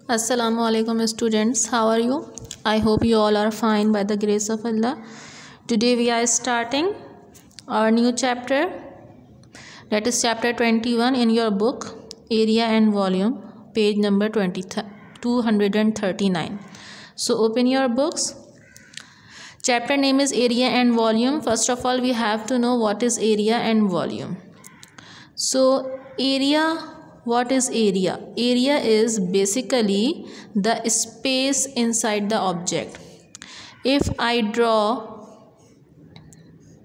Assalamualaikum students, how are you? I hope you all are fine by the grace of Allah. Today we are starting our new chapter, that is chapter 21 in your book Area and Volume, page number 239. So open your books. Chapter name is Area and Volume. First of all we have to know what is area and volume. So area, what is area? Area is basically the space inside the object. If I draw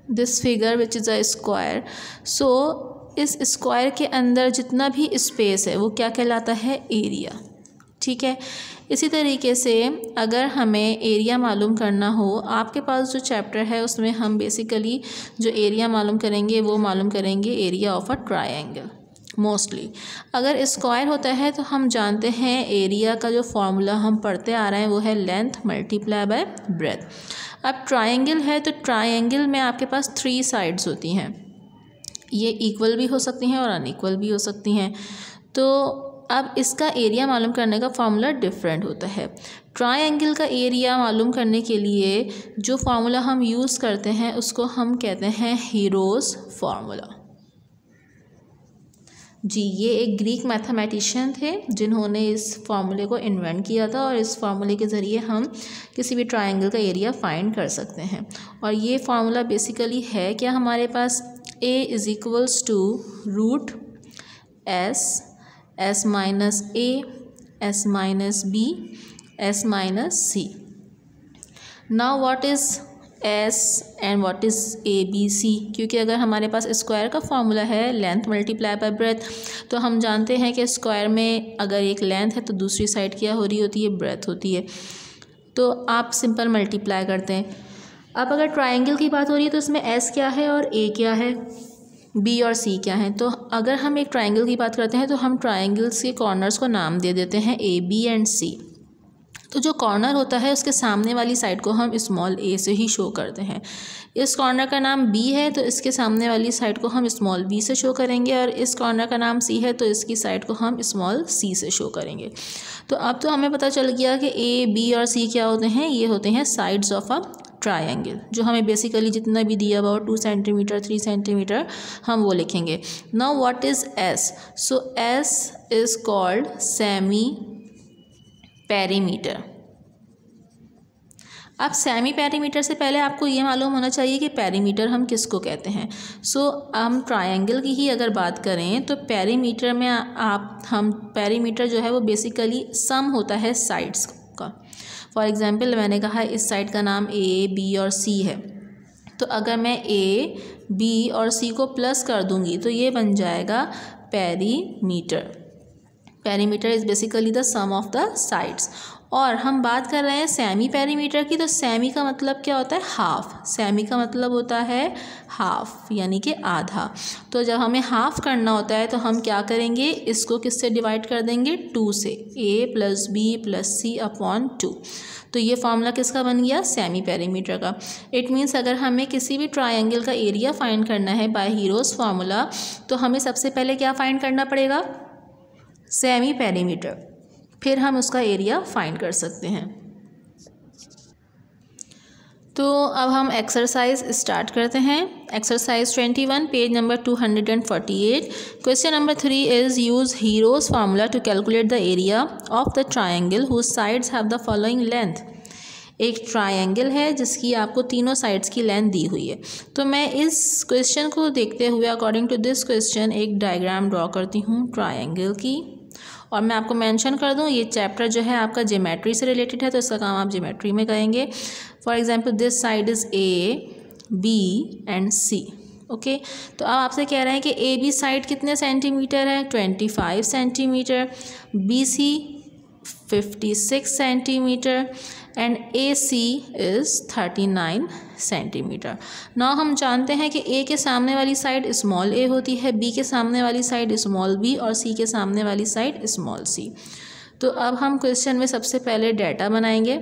this figure which is a square, so इस square के अंदर जितना भी space है वो क्या कहलाता है? एरिया. ठीक है. इसी तरीके से अगर हमें एरिया मालूम करना हो, आपके पास जो चैप्टर है उसमें हम बेसिकली जो एरिया मालूम करेंगे वो मालूम करेंगे area of a triangle. Mostly अगर स्क्वायर होता है तो हम जानते हैं एरिया का जो फॉर्मूला हम पढ़ते आ रहे हैं वो है लेंथ मल्टीप्लाई बाय ब्रेथ. अब ट्रायंगल है तो ट्रायंगल में आपके पास 3 साइड्स होती हैं. ये इक्वल भी हो सकती हैं और अनइक्वल भी हो सकती हैं. तो अब इसका एरिया मालूम करने का फार्मूला डिफरेंट होता है. ट्रायंगल का एरिया मालूम करने के लिए जो फार्मूला हम यूज़ करते हैं उसको हम कहते हैं हीरोज़ फार्मूला. जी, ये एक ग्रीक मैथमेटिशियन थे जिन्होंने इस फार्मूले को इन्वेंट किया था और इस फार्मूले के ज़रिए हम किसी भी ट्रायंगल का एरिया फाइंड कर सकते हैं. और ये फार्मूला बेसिकली है क्या हमारे पास A is equals to root S minus A, S minus B, S minus C. Now what is S and what is ABC? क्योंकि अगर हमारे पास स्क्वायर का फॉर्मूला है लेंथ मल्टीप्लाई बाय ब्रेथ, तो हम जानते हैं कि स्क्वायर में अगर एक लेंथ है तो दूसरी साइड क्या हो रही होती है? ब्रेथ होती है. तो आप सिंपल मल्टीप्लाई करते हैं. अब अगर ट्रायंगल की बात हो रही है तो इसमें S क्या है और A क्या है, B और C क्या है. तो अगर हम एक ट्रायंगल की बात करते हैं तो हम ट्रायंगल्स के कॉर्नर्स को नाम दे देते हैं A, B एंड C. तो जो कॉर्नर होता है उसके सामने वाली साइड को हम स्मॉल a से ही शो करते हैं. इस कॉर्नर का नाम B है तो इसके सामने वाली साइड को हम स्मॉल b से शो करेंगे, और इस कॉर्नर का नाम C है तो इसकी साइड को हम स्मॉल c से शो करेंगे. तो अब तो हमें पता चल गया कि A, B और C क्या होते हैं. ये होते हैं साइड्स ऑफ अ ट्रायंगल, जो हमें बेसिकली जितना भी दिया हुआ 2 सेंटीमीटर 3 सेंटीमीटर हम वो लिखेंगे. Now what is S? So S is called semi perimeter. अब सेमी पेरीमीटर से पहले आपको ये मालूम होना चाहिए कि पेरीमीटर हम किसको कहते हैं. सो हम ट्रायंगल की ही अगर बात करें तो पेरीमीटर में हम पेरीमीटर जो है वो बेसिकली सम होता है साइड्स का. फॉर एग्जांपल मैंने कहा इस साइड का नाम A, B और C है, तो अगर मैं A, B और C को प्लस कर दूंगी तो ये बन जाएगा perimeter. Perimeter is basically the sum of the sides. और हम बात कर रहे हैं सेमी पेरीमीटर की, तो सेमी का मतलब क्या होता है? हाफ. सेमी का मतलब होता है हाफ, यानी कि आधा. तो जब हमें हाफ करना होता है तो हम क्या करेंगे? इसको किससे डिवाइड कर देंगे? 2 से. A plus B plus C upon 2. तो ये फार्मूला किसका बन गया? सेमी पेरीमीटर का. इट मीन्स अगर हमें किसी भी ट्रायंगल का एरिया फाइंड करना है बाय हीरोज़ फार्मूला, तो हमें सबसे पहले क्या फाइंड करना पड़ेगा? Semi perimeter. फिर हम उसका एरिया फाइंड कर सकते हैं. तो अब हम एक्सरसाइज स्टार्ट करते हैं. Exercise 21 page number 248. Question number 3 is use Heron's formula to calculate the area of the triangle whose sides have the following length. एक ट्रायंगल है जिसकी आपको तीनों साइड्स की लेंथ दी हुई है. तो मैं इस क्वेश्चन को देखते हुए अकॉर्डिंग टू दिस क्वेश्चन एक डायग्राम ड्रॉ करती हूँ ट्रायंगल की. और मैं आपको मेंशन कर दूं ये चैप्टर जो है आपका ज्योमेट्री से रिलेटेड है, तो इसका काम आप ज्योमेट्री में करेंगे. For example this side is A, B and C. Okay. तो अब आपसे कह रहे हैं कि AB साइड कितने सेंटीमीटर है? 25 centimetre. BC 56 centimetre and AC is 39 centimetre. Now हम जानते हैं कि A के सामने वाली साइड स्मॉल a होती है, B के सामने वाली साइड स्मॉल b और C के सामने वाली साइड स्मॉल c. तो अब हम क्वेश्चन में सबसे पहले डाटा बनाएंगे.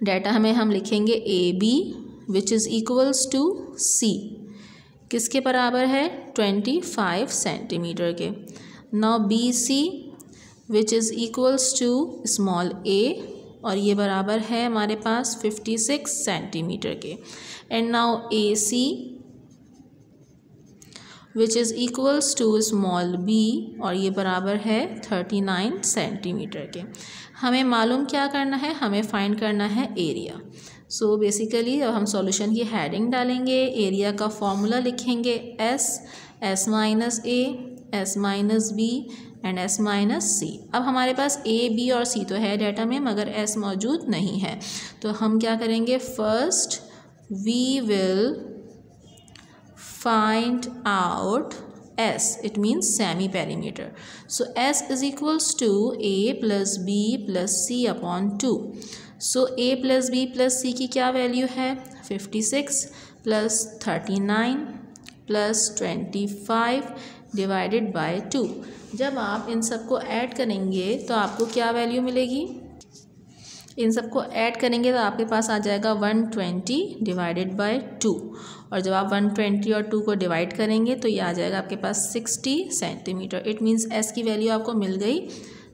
डाटा हम लिखेंगे AB which is equals to C. किसके बराबर है? 25 सेंटीमीटर के. Now BC which is equals to small a, और ये बराबर है हमारे पास 56 सेंटीमीटर के। And now AC which is equals to small b, और ये बराबर है 39 सेंटीमीटर के। हमें मालूम क्या करना है, हमें फाइंड करना है एरिया। सो बेसिकली अब हम सॉल्यूशन की हेडिंग डालेंगे, एरिया का फॉर्मूला लिखेंगे S minus A, S minus B and S minus C। अब हमारे पास A, B और C तो है डाटा में, मगर S मौजूद नहीं है, तो हम क्या करेंगे, first we will find out S, it means semi perimeter. So S is equals to A plus B plus C upon 2. So A plus B plus C की क्या वैल्यू है, 56 plus 39 plus 25 डिवाइडेड बाय 2। जब आप इन सबको add करेंगे तो आपको क्या वैल्यू मिलेगी, इन सबको ऐड करेंगे तो आपके पास आ जाएगा 120 डिवाइडेड बाय 2, और जब आप 120 और 2 को डिवाइड करेंगे तो ये आ जाएगा आपके पास 60 सेंटीमीटर। इट मीन्स S की वैल्यू आपको मिल गई।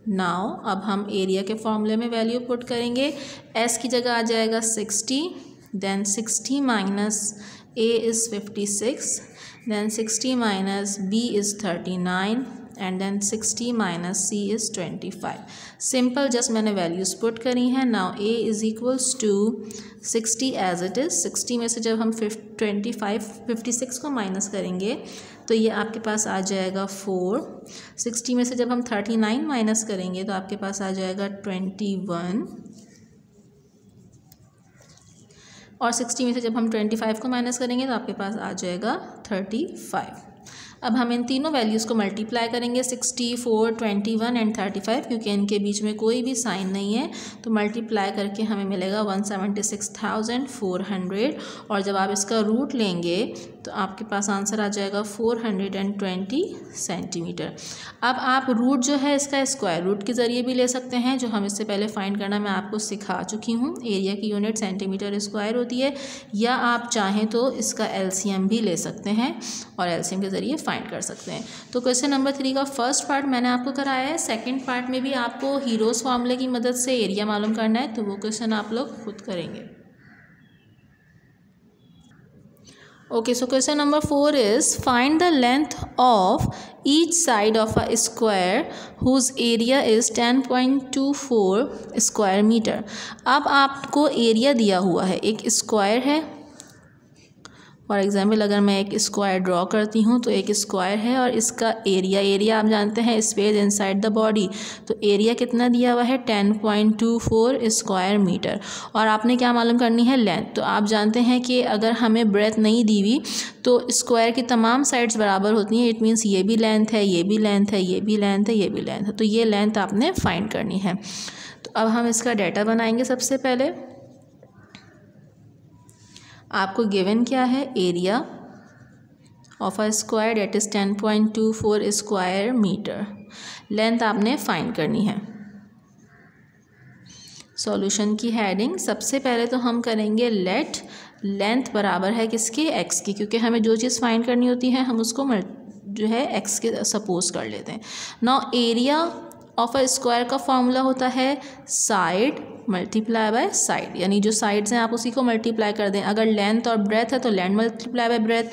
नाउ अब हम एरिया के फॉर्मूले में वैल्यू पुट करेंगे। S की जगह आ जाएगा 60, then 60 minus A is 56, then 60 minus B is 39 and then 60 minus C is 25। Simple just मैंने वैल्यूज़ पुट करी हैं। Now A is equals to 60 as it is. 60 में से जब हम 56 को माइनस करेंगे तो ये आपके पास आ जाएगा 4। 60 में से जब हम 39 माइनस करेंगे तो आपके पास आ जाएगा 21, और 60 में से जब हम 25 को माइनस करेंगे तो आपके पास आ जाएगा 35। अब हम इन तीनों वैल्यूज़ को मल्टीप्लाई करेंगे, 64, 21 एंड 35, क्योंकि इनके बीच में कोई भी साइन नहीं है, तो मल्टीप्लाई करके हमें मिलेगा 176,400, और जब आप इसका रूट लेंगे तो आपके पास आंसर आ जाएगा 420 सेंटीमीटर। अब आप रूट जो है इसका स्क्वायर रूट के ज़रिए भी ले सकते हैं, जो हम इससे पहले फाइंड करना मैं आपको सिखा चुकी हूँ। एरिया की यूनिट सेंटीमीटर स्क्वायर होती है, या आप चाहें तो इसका LCM भी ले सकते हैं और LCM के ज़रिए फाइंड कर सकते हैं। तो क्वेश्चन नंबर 3 का फर्स्ट पार्ट मैंने आपको कराया है। सेकंड पार्ट में भी आपको हीरोज़ फार्मूले की मदद से एरिया मालूम करना है, तो वो क्वेश्चन आप लोग खुद करेंगे। Okay, so question number 4 is find the length of each side of a square whose area is 10.24 square meter। अब आपको एरिया दिया हुआ है, एक स्क्वायर है। फॉर एग्जाम्पल अगर मैं एक स्क्वायर ड्रॉ करती हूँ तो एक स्क्वायर है और इसका एरिया आप जानते हैं स्पेस इनसाइड द बॉडी, तो एरिया कितना दिया हुआ है 10.24 स्क्वायर मीटर। और आपने क्या मालूम करनी है, लेंथ। तो आप जानते हैं कि अगर हमें ब्रेथ नहीं दी हुई तो स्क्वायर की तमाम साइड्स बराबर होती हैं। इट मीन्स ये भी लेंथ है, ये भी लेंथ है, ये भी लेंथ है, ये भी लेंथ है, तो ये लेंथ आपने फाइंड करनी है। तो अब हम इसका डाटा बनाएंगे। सबसे पहले आपको गिवन क्या है, area of a square that is 10.24 square metre. Length आपने फाइंड करनी है। सॉल्यूशन की हेडिंग, सबसे पहले तो हम करेंगे लेट लेंथ बराबर है किसकी, एक्स की, क्योंकि हमें जो चीज़ फाइंड करनी होती है हम उसको जो है एक्स के सपोज कर लेते हैं। Now area of a square का फॉर्मूला होता है साइड मल्टीप्लाई बाय साइड, यानी जो साइड्स हैं आप उसी को मल्टीप्लाई कर दें। अगर लेंथ और ब्रेथ है तो लेंथ मल्टीप्लाई बाय ब्रेथ,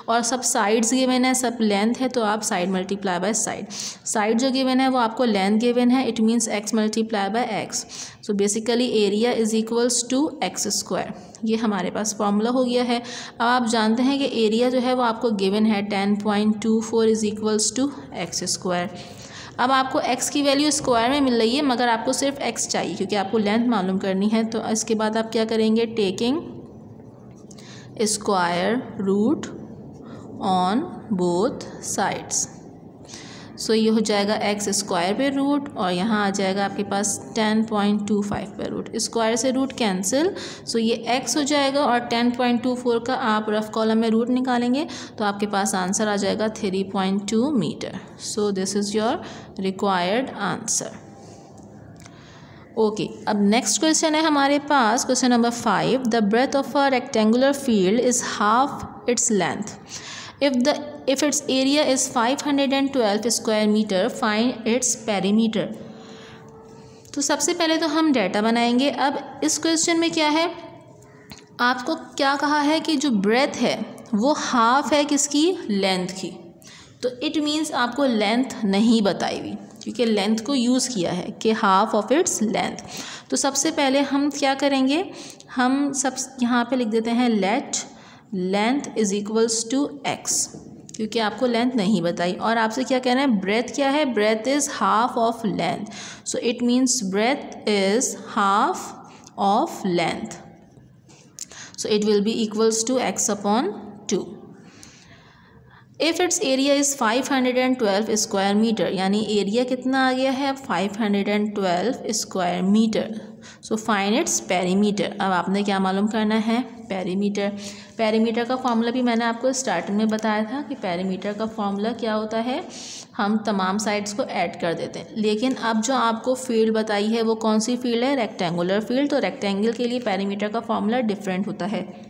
और सब साइड्स गिवन है, सब लेंथ है तो आप side multiply by side. Side जो गिवन है वो आपको लेंथ गिवन है, it means x multiply by x. So basically area is equals to x square. ये हमारे पास फॉर्मूला हो गया है। अब आप जानते हैं कि एरिया जो है वो आपको गिवन है 10.24 is equals to x square. अब आपको x की वैल्यू स्क्वायर में मिल रही है, मगर आपको सिर्फ x चाहिए क्योंकि आपको लेंथ मालूम करनी है। तो इसके बाद आप क्या करेंगे, taking square root on both sides. So ये हो जाएगा x स्क्वायर पे रूट, और यहाँ आ जाएगा आपके पास 10.25 पे रूट। स्क्वायर से रूट कैंसिल, सो ये x हो जाएगा, और 10.24 का आप रफ कॉलम में रूट निकालेंगे तो आपके पास आंसर आ जाएगा 3.2 meter. So this is your required answer. Okay, अब नेक्स्ट क्वेश्चन है हमारे पास, question number 5। The breadth of a rectangular field is half its length. If its area is 512 square meter, find its perimeter। तो सबसे पहले तो हम data बनाएंगे। अब इस क्वेश्चन में क्या है, आपको क्या कहा है कि जो ब्रेथ है वो हाफ है किसकी, लेंथ की। तो इट मीन्स आपको लेंथ नहीं बताई हुई, क्योंकि लेंथ को यूज़ किया है कि हाफ ऑफ इट्स लेंथ। तो सबसे पहले हम क्या करेंगे, हम सब यहाँ पे लिख देते हैं let length is equals to x, क्योंकि आपको लेंथ नहीं बताई। और आपसे क्या कहना है, ब्रेथ क्या है, breadth is half of length. So it means breadth is half of length. So it will be equals to x upon 2. If its area is 512 square meter, यानी एरिया कितना आ गया है, 512 square metre. So find its perimeter. अब आपने क्या मालूम करना है, पेरीमीटर। पेरीमीटर का फॉर्मूला भी मैंने आपको स्टार्टिंग में बताया था कि पेरीमीटर का फॉर्मूला क्या होता है, हम तमाम साइड्स को ऐड कर देते हैं। लेकिन अब जो आपको फील्ड बताई है वो कौन सी फील्ड है, रेक्टेंगुलर फील्ड। तो रेक्टेंगल के लिए पेरीमीटर का फॉर्मूला डिफरेंट होता है।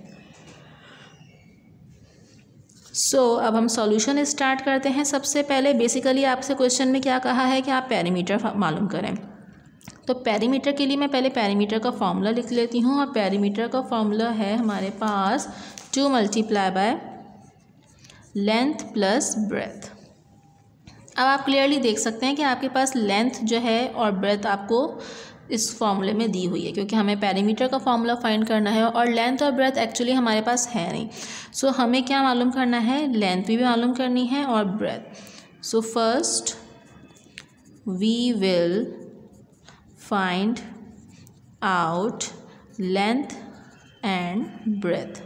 अब हम सॉल्यूशन स्टार्ट करते हैं। सबसे पहले बेसिकली आपसे क्वेश्चन में क्या कहा है कि आप पेरीमीटर मालूम करें। तो पेरीमीटर के लिए मैं पहले पेरीमीटर का फॉर्मूला लिख लेती हूँ। और पेरीमीटर का फॉर्मूला है हमारे पास 2 multiply by length plus breath. अब आप क्लियरली देख सकते हैं कि आपके पास लेंथ जो है और ब्रेथ आपको इस फॉर्मूले में दी हुई है, क्योंकि हमें पेरीमीटर का फॉर्मूला फाइंड करना है और लेंथ और ब्रेथ एक्चुअली हमारे पास है नहीं। सो हमें क्या मालूम करना है, लेंथ भी मालूम करनी है और breadth. So first we will find out length and breadth.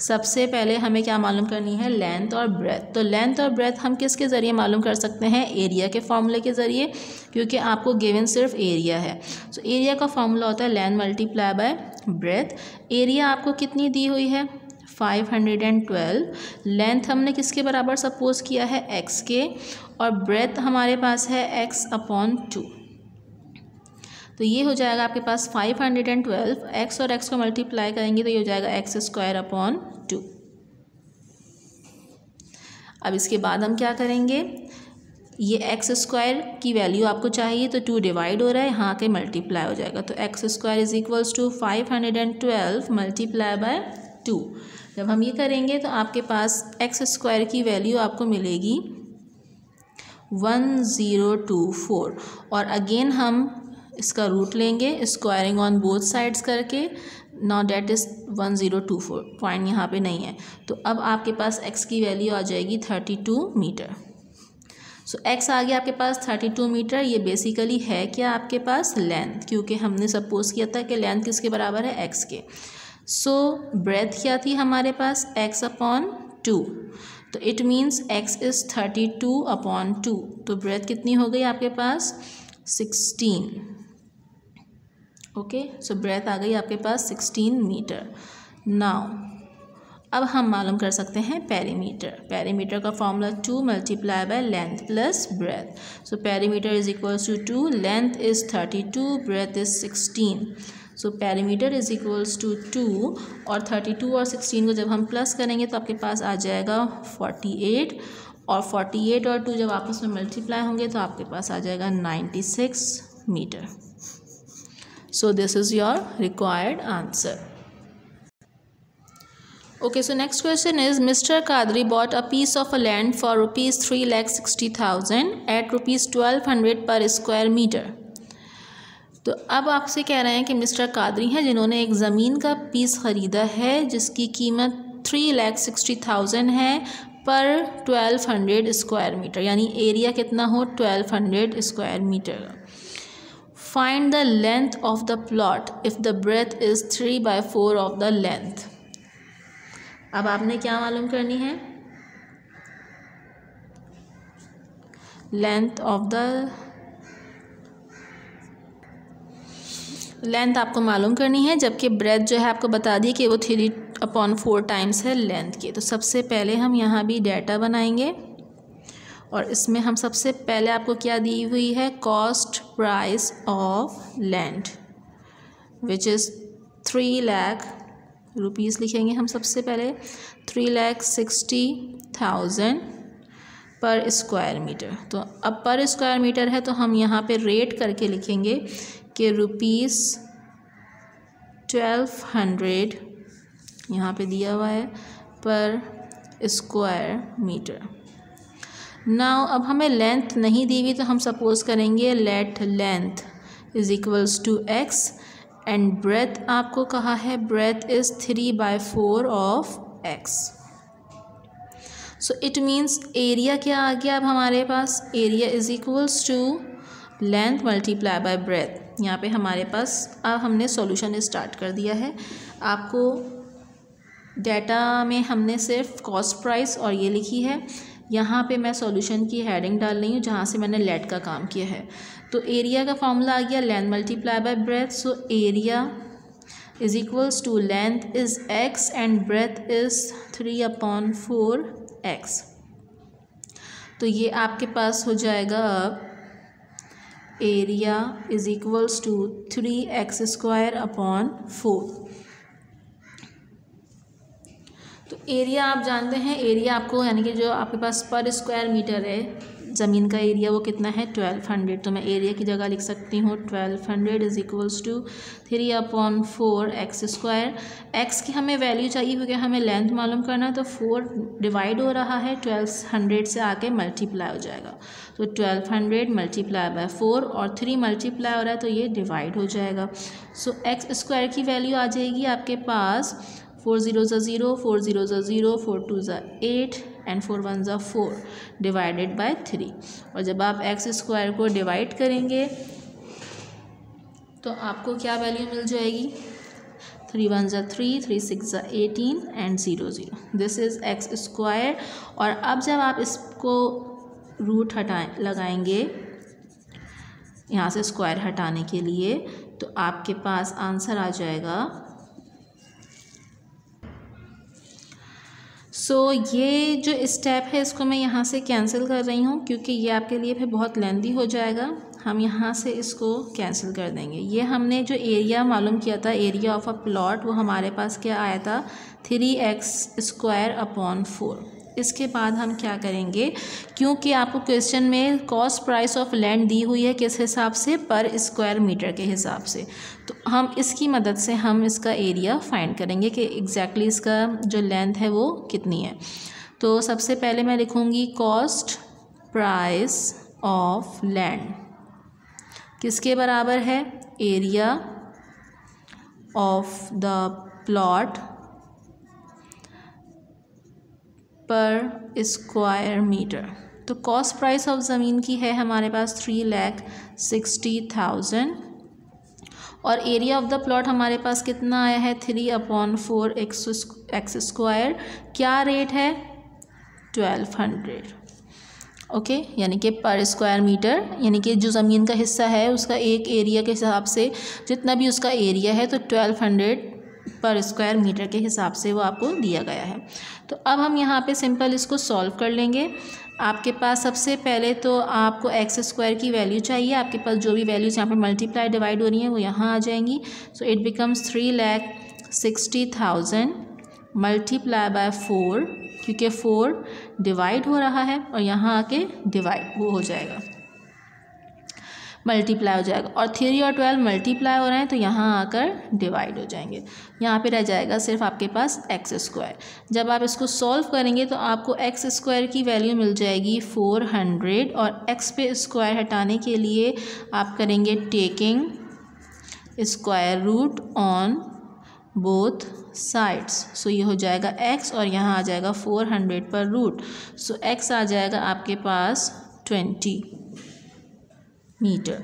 सबसे पहले हमें क्या मालूम करनी है, लेंथ और ब्रेथ। तो लेंथ और ब्रेथ हम किसके ज़रिए मालूम कर सकते हैं, एरिया के फॉर्मूले के ज़रिए, क्योंकि आपको गिवन सिर्फ एरिया है। सो एरिया का फॉर्मूला होता है length multiply by breath. Area आपको कितनी दी हुई है, 512। लेंथ हमने किसके बराबर सपोज किया है, x के, और ब्रेथ हमारे पास है x अपॉन 2। तो ये हो जाएगा आपके पास 512, x और x को मल्टीप्लाई करेंगे तो ये हो जाएगा x स्क्वायर अपॉन 2। अब इसके बाद हम क्या करेंगे, ये x स्क्वायर की वैल्यू आपको चाहिए तो 2 डिवाइड हो रहा है, यहाँ के मल्टीप्लाई हो जाएगा। तो x square is equals to 512 multiply by 2। जब हम ये करेंगे तो आपके पास x स्क्वायर की वैल्यू आपको मिलेगी 1024। और अगेन हम इसका रूट लेंगे स्क्वायरिंग ऑन बोथ साइड्स करके। नाउ डेट इज़ 1024, पॉइंट यहाँ पे नहीं है। तो अब आपके पास x की वैल्यू आ जाएगी 32 मीटर। सो x आ गया आपके पास 32 मीटर। ये बेसिकली है क्या आपके पास, लेंथ, क्योंकि हमने सपोज किया था कि लेंथ किसके बराबर है, x के। सो ब्रेथ क्या थी हमारे पास, x अपॉन 2। तो it means x is 32 upon 2। तो ब्रेथ कितनी हो गई आपके पास, 16। ओके, सो ब्रेथ आ गई आपके पास 16 मीटर। नाउ अब हम मालूम कर सकते हैं पेरीमीटर। पेरीमीटर का formula 2 multiply by length plus breadth. So perimeter is equals to 2, length is 32, breadth is 16। So perimeter is equals to 2, और 32 और 16 को जब हम प्लस करेंगे तो आपके पास आ जाएगा 48, और 48 और 2 जब आपस में मल्टीप्लाई होंगे तो आपके पास आ जाएगा 96 metre. So this is your required answer. Okay, so next question is Mr. Kadri bought a piece of a land for rupees 3,60,000 at rupees 1,200 per square meter. तो अब आपसे कह रहे हैं कि मिस्टर कादरी हैं जिन्होंने एक ज़मीन का पीस ख़रीदा है जिसकी कीमत 3,60,000 है पर 1,200 स्क्वायर मीटर, यानी एरिया कितना हो, 1,200 square metre. Find the length of the plot if the breadth is 3/4 of the length. अब आपने क्या मालूम करनी है, लेंथ आपको मालूम करनी है, जबकि ब्रेथ जो है आपको बता दी कि वो 3/4 टाइम्स है लेंथ के। तो सबसे पहले हम यहाँ भी डाटा बनाएंगे और इसमें हम सबसे पहले आपको क्या दी हुई है, cost price of land which is 3 lakh rupees लिखेंगे हम सबसे पहले, 3,60,000 पर स्क्वायर मीटर। तो अब पर स्क्वायर मीटर है तो हम यहाँ पे रेट करके लिखेंगे कि ₹1200 यहाँ पे दिया हुआ है पर स्क्वायर मीटर। नाउ अब हमें लेंथ नहीं दी हुई, तो हम सपोज करेंगे let length is equals to x and breadth आपको कहा है breadth is 3/4 of x। So it means area क्या आ गया अब हमारे पास, area is equals to length multiply by breadth. यहाँ पे हमारे पास अब हमने सॉल्यूशन स्टार्ट कर दिया है। आपको डाटा में हमने सिर्फ कॉस्ट प्राइस और ये लिखी है, यहाँ पे मैं सॉल्यूशन की हेडिंग डाल रही हूँ जहाँ से मैंने लेट का काम किया है। तो एरिया का फॉर्मूला आ गया length multiply by breadth. So area is equals to length is x and breadth is 3/4x। तो ये आपके पास हो जाएगा अब area is equals to 3x²/4। तो एरिया आप जानते हैं, एरिया आपको यानी कि जो आपके पास पर स्क्वायर मीटर है ज़मीन का एरिया वो कितना है 1200। तो मैं एरिया की जगह लिख सकती हूँ 1200 is equals to 3/4x²। x की हमें वैल्यू चाहिए क्योंकि हमें लेंथ मालूम करना है, तो 4 डिवाइड हो रहा है 1200 से आके मल्टीप्लाई हो जाएगा। तो 1200 मल्टीप्लाई बाय 4 और 3 मल्टीप्लाई हो रहा है तो ये डिवाइड हो जाएगा। सो x² की वैल्यू आ जाएगी आपके पास 4 0 0, 4 0 0, 4 2 8 एंड 4 1 4 डिवाइडेड बाय 3। और जब आप x² को डिवाइड करेंगे तो आपको क्या वैल्यू मिल जाएगी 3 1 3, 3 6 18 एंड 0 0। This is x²। और अब जब आप इसको रूट लगाएंगे यहाँ से स्क्वायर हटाने के लिए, तो आपके पास आंसर आ जाएगा। ये जो स्टेप है इसको मैं यहाँ से कैंसिल कर रही हूँ क्योंकि ये आपके लिए फिर बहुत लेंदी हो जाएगा। हम यहाँ से इसको कैंसिल कर देंगे। ये हमने जो एरिया मालूम किया था, एरिया ऑफ अ प्लॉट, वो हमारे पास क्या आया था 3x²/4। इसके बाद हम क्या करेंगे, क्योंकि आपको क्वेश्चन में कॉस्ट प्राइस ऑफ लैंड दी हुई है किस हिसाब से, पर स्क्वायर मीटर के हिसाब से, तो हम इसकी मदद से हम इसका एरिया फाइंड करेंगे कि एग्जैक्टली इसका जो लेंथ है वो कितनी है। तो सबसे पहले मैं लिखूँगी कॉस्ट प्राइस ऑफ लैंड किसके बराबर है, एरिया ऑफ द प्लॉट पर स्क्वायर मीटर। तो कॉस्ट प्राइस ऑफ ज़मीन की है हमारे पास 3,60,000 और एरिया ऑफ द प्लॉट हमारे पास कितना आया है 3/4x²। क्या रेट है 1200। ओके, यानी कि पर स्क्वायर मीटर, यानी कि जो ज़मीन का हिस्सा है उसका एक एरिया के हिसाब से जितना भी उसका एरिया है तो 1200 पर स्क्वायर मीटर के हिसाब से वो आपको दिया गया है। तो अब हम यहाँ पे सिंपल इसको सॉल्व कर लेंगे। आपके पास सबसे पहले तो आपको x² की वैल्यू चाहिए। आपके पास जो भी वैल्यूज़ यहाँ पे मल्टीप्लाई डिवाइड हो रही हैं वो यहाँ आ जाएंगी। So it becomes 3,60,000 multiply by 4, क्योंकि 4 डिवाइड हो रहा है और यहाँ आके डिवाइड वो हो जाएगा, मल्टीप्लाई हो जाएगा, और 3 और 12 मल्टीप्लाई हो रहे हैं तो यहाँ आकर डिवाइड हो जाएंगे। यहाँ पे रह जाएगा सिर्फ आपके पास x²। जब आप इसको सॉल्व करेंगे तो आपको x² की वैल्यू मिल जाएगी 400 और x पे स्क्वायर हटाने के लिए आप करेंगे taking square root on both sides. So ये हो जाएगा x और यहाँ आ जाएगा 400 पर रूट। सो x आ जाएगा आपके पास 20 मीटर।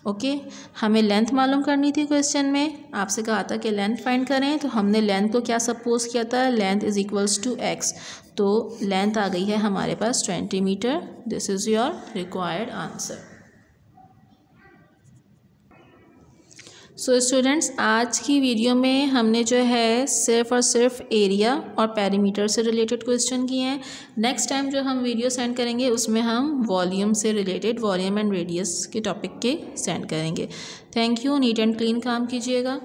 ओके, हमें लेंथ मालूम करनी थी। क्वेश्चन में आपसे कहा था कि लेंथ फाइंड करें, तो हमने लेंथ को क्या सपोज किया था, length is equals to x। तो लेंथ आ गई है हमारे पास 20 metre. This is your required answer. So students, आज की वीडियो में हमने जो है सिर्फ और सिर्फ एरिया और पेरीमीटर से रिलेटेड क्वेश्चन किए हैं। नेक्स्ट टाइम जो हम वीडियो सेंड करेंगे उसमें हम वॉल्यूम से रिलेटेड, वॉल्यूम एंड रेडियस के टॉपिक के सेंड करेंगे। Thank you. Neat and clean काम कीजिएगा।